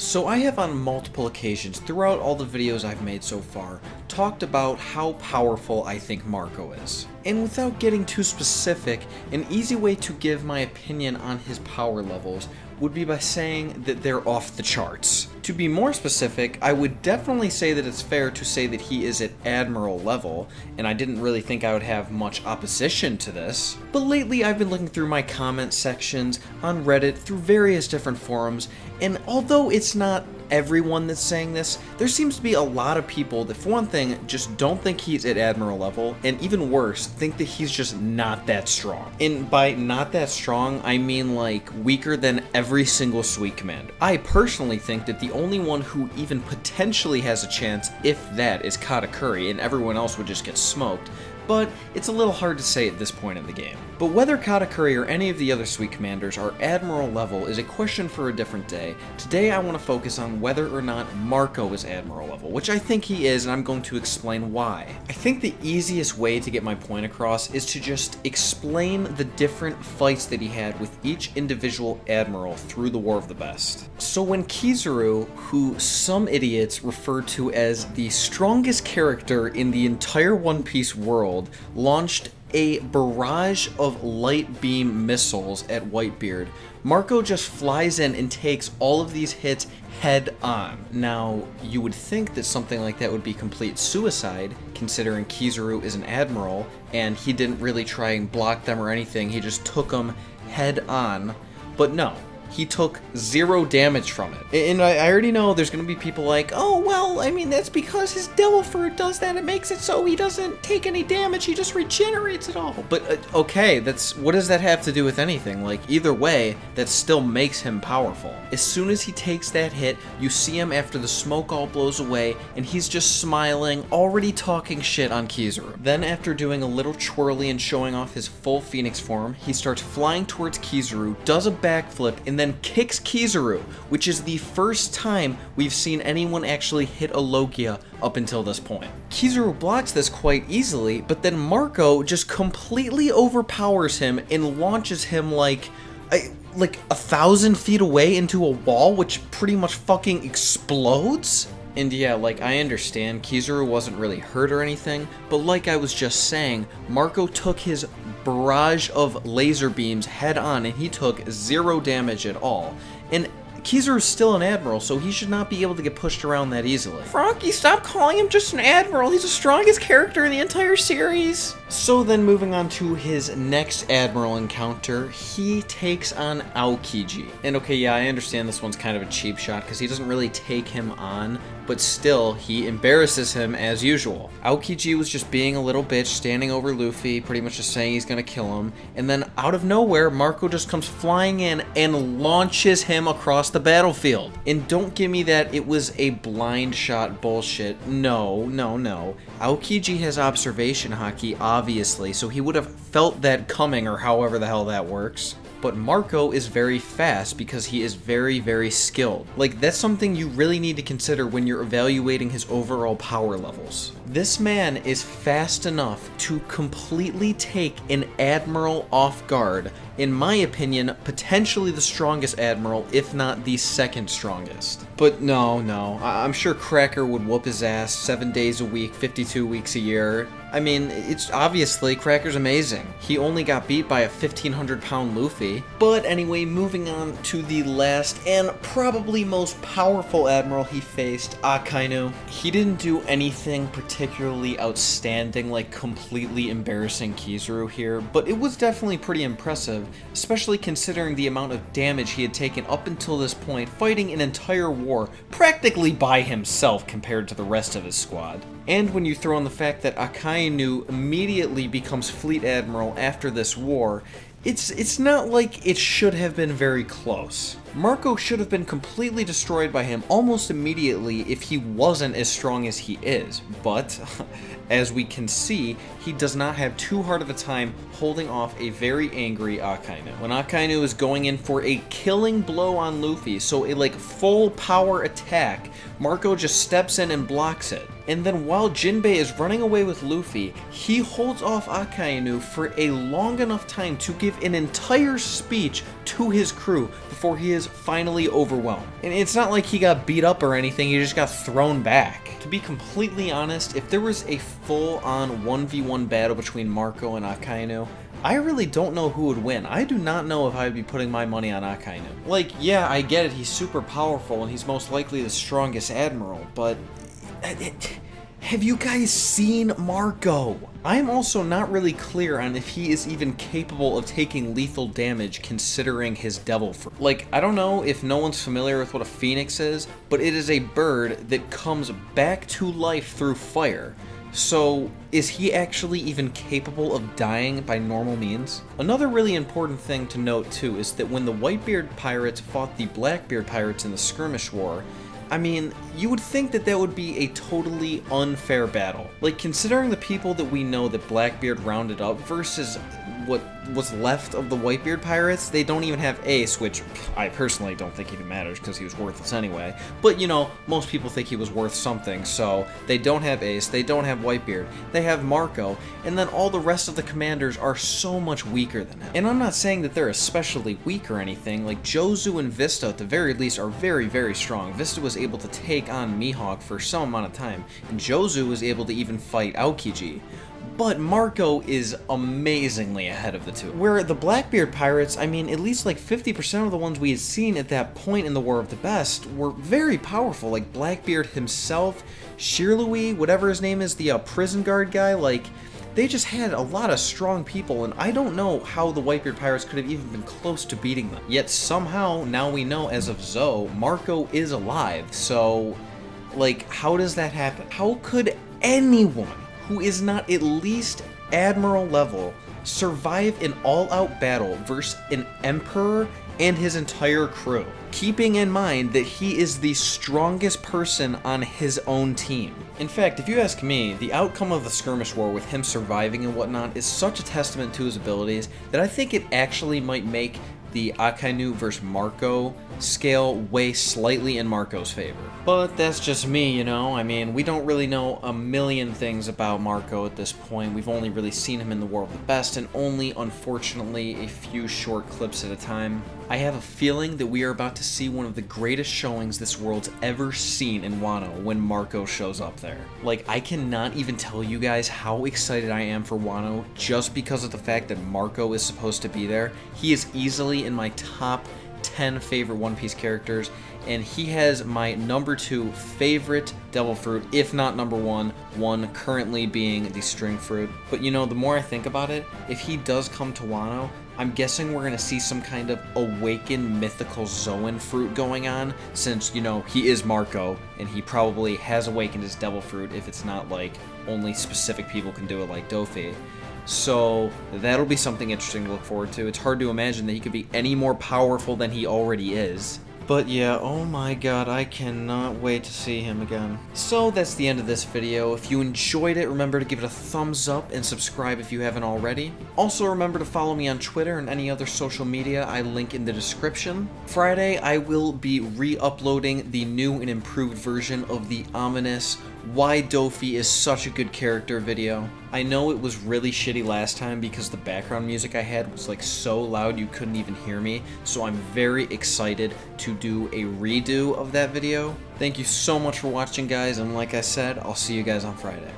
So I have on multiple occasions throughout all the videos I've made so far talked about how powerful I think Marco is. And without getting too specific, an easy way to give my opinion on his power levels would be by saying that they're off the charts. To be more specific, I would definitely say that it's fair to say that he is at Admiral level, and I didn't really think I would have much opposition to this. But lately I've been looking through my comment sections on Reddit through various different forums, and although it's not everyone that's saying this, there seems to be a lot of people that, for one thing, just don't think he's at Admiral level, and even worse, think that he's just not that strong. And by not that strong, I mean like weaker than every single Sweet Commander. I personally think that the only one who even potentially has a chance, if that, is Katakuri, and everyone else would just get smoked. But it's a little hard to say at this point in the game. But whether Katakuri or any of the other Sweet Commanders are Admiral level is a question for a different day. Today I want to focus on whether or not Marco is Admiral level, which I think he is, and I'm going to explain why. I think the easiest way to get my point across is to just explain the different fights that he had with each individual Admiral through the War of the Best. So when Kizaru, who some idiots refer to as the strongest character in the entire One Piece world, launched a barrage of light beam missiles at Whitebeard, Marco just flies in and takes all of these hits head on. Now, you would think that something like that would be complete suicide, considering Kizaru is an admiral, and he didn't really try and block them or anything, he just took them head on, but no. He took 0 damage from it. And I already know there's gonna be people like, oh, well, I mean, that's because his Devil Fruit does that. It makes it so he doesn't take any damage. He just regenerates it all. But, okay, what does that have to do with anything? Like, either way, that still makes him powerful. As soon as he takes that hit, you see him after the smoke all blows away, and he's just smiling, already talking shit on Kizaru. Then, after doing a little twirly and showing off his full Phoenix form, he starts flying towards Kizaru, does a backflip, and then kicks Kizaru, which is the first time we've seen anyone actually hit a Logia up until this point. Kizaru blocks this quite easily, but then Marco just completely overpowers him and launches him like 1,000 feet away into a wall, which pretty much fucking explodes. And yeah, like, I understand Kizaru wasn't really hurt or anything, but like I was just saying, Marco took his barrage of laser beams head on and he took 0 damage at all. And Kizaru's still an admiral, so he should not be able to get pushed around that easily. Frankie, stop calling him just an admiral. He's the strongest character in the entire series. So then moving on to his next admiral encounter, he takes on Aokiji. And okay, yeah, I understand this one's kind of a cheap shot because he doesn't really take him on, but still, he embarrasses him as usual. Aokiji was just being a little bitch, standing over Luffy, pretty much just saying he's gonna kill him, and then out of nowhere, Marco just comes flying in and launches him across the battlefield. And don't give me that it was a blind shot bullshit. No, no, no. Aokiji has observation haki, obviously, so he would have felt that coming, or however the hell that works. But Marco is very fast because he is very, very skilled. Like, that's something you really need to consider when you're evaluating his overall power levels. This man is fast enough to completely take an admiral off guard. In my opinion, potentially the strongest admiral, if not the second strongest. But no, I'm sure Cracker would whoop his ass 7 days a week, 52 weeks a year. I mean, it's obviously Cracker's amazing. He only got beat by a 1,500-pound Luffy. But anyway, moving on to the last and probably most powerful admiral he faced, Akainu. He didn't do anything particularly outstanding, like completely embarrassing Kizaru here, but it was definitely pretty impressive, especially considering the amount of damage he had taken up until this point, fighting an entire war practically by himself compared to the rest of his squad. And when you throw in the fact that Akainu immediately becomes Fleet Admiral after this war, it's not like it should have been very close. Marco should have been completely destroyed by him almost immediately if he wasn't as strong as he is, but as we can see, he does not have too hard of a time holding off a very angry Akainu. When Akainu is going in for a killing blow on Luffy, so a full power attack, Marco just steps in and blocks it. And then while Jinbei is running away with Luffy, he holds off Akainu for a long enough time to give an entire speech to his crew before he is finally overwhelmed. And it's not like he got beat up or anything, he just got thrown back. To be completely honest, if there was a full-on 1v1 battle between Marco and Akainu, I really don't know who would win. I do not know if I would be putting my money on Akainu. Like, yeah, I get it, he's super powerful and he's most likely the strongest admiral, but have you guys seen Marco? I'm also not really clear on if he is even capable of taking lethal damage considering his devil fruit. Like, I don't know if no one's familiar with what a phoenix is, but it is a bird that comes back to life through fire. So, is he actually even capable of dying by normal means? Another really important thing to note too is that when the Whitebeard pirates fought the Blackbeard pirates in the skirmish war, I mean, you would think that that would be a totally unfair battle. Like, considering the people that we know that Blackbeard rounded up versus what was left of the Whitebeard pirates, they don't even have Ace, which I personally don't think even matters because he was worthless anyway. But, you know, most people think he was worth something, so they don't have Ace, they don't have Whitebeard, they have Marco, and then all the rest of the commanders are so much weaker than him. And I'm not saying that they're especially weak or anything, like Jozu and Vista at the very least are very, very strong. Vista was able to take on Mihawk for some amount of time, and Jozu was able to even fight Aokiji. But Marco is amazingly ahead of the two. Where the Blackbeard pirates, I mean, at least like 50% of the ones we had seen at that point in the War of the Best were very powerful. Like Blackbeard himself, Shirlui, whatever his name is, the prison guard guy, like, they just had a lot of strong people, and I don't know how the Whitebeard pirates could have even been close to beating them. Yet somehow, now we know as of Zou, Marco is alive, so, like, how does that happen? How could anyone who is not at least Admiral level survive an all-out battle versus an Emperor and his entire crew, keeping in mind that he is the strongest person on his own team? In fact, if you ask me, the outcome of the skirmish war with him surviving and whatnot is such a testament to his abilities that I think it actually might make the Akainu vs. Marco scale weigh slightly in Marco's favor. But that's just me, you know? I mean, we don't really know a million things about Marco at this point. We've only really seen him in the War of the Best, and only, unfortunately, a few short clips at a time. I have a feeling that we are about to see one of the greatest showings this world's ever seen in Wano when Marco shows up there. Like, I cannot even tell you guys how excited I am for Wano just because of the fact that Marco is supposed to be there. He is easily in my top 10 favorite One Piece characters, and he has my number 2 favorite devil fruit, if not number 1 currently being the string fruit. But you know, the more I think about it, if he does come to Wano, I'm guessing we're going to see some kind of awakened mythical Zoan fruit going on, since, you know, he is Marco, and he probably has awakened his devil fruit if it's not like only specific people can do it like Dofi. So that'll be something interesting to look forward to. It's hard to imagine that he could be any more powerful than he already is. But yeah, oh my god, I cannot wait to see him again. So that's the end of this video. If you enjoyed it, remember to give it a thumbs up and subscribe if you haven't already. Also remember to follow me on Twitter and any other social media I link in the description. Friday, I will be re-uploading the new and improved version of the ominous Why Dofi is Such a Good Character video. I know it was really shitty last time because the background music I had was like so loud you couldn't even hear me, so I'm very excited to do a redo of that video. Thank you so much for watching, guys, and like I said, I'll see you guys on Friday.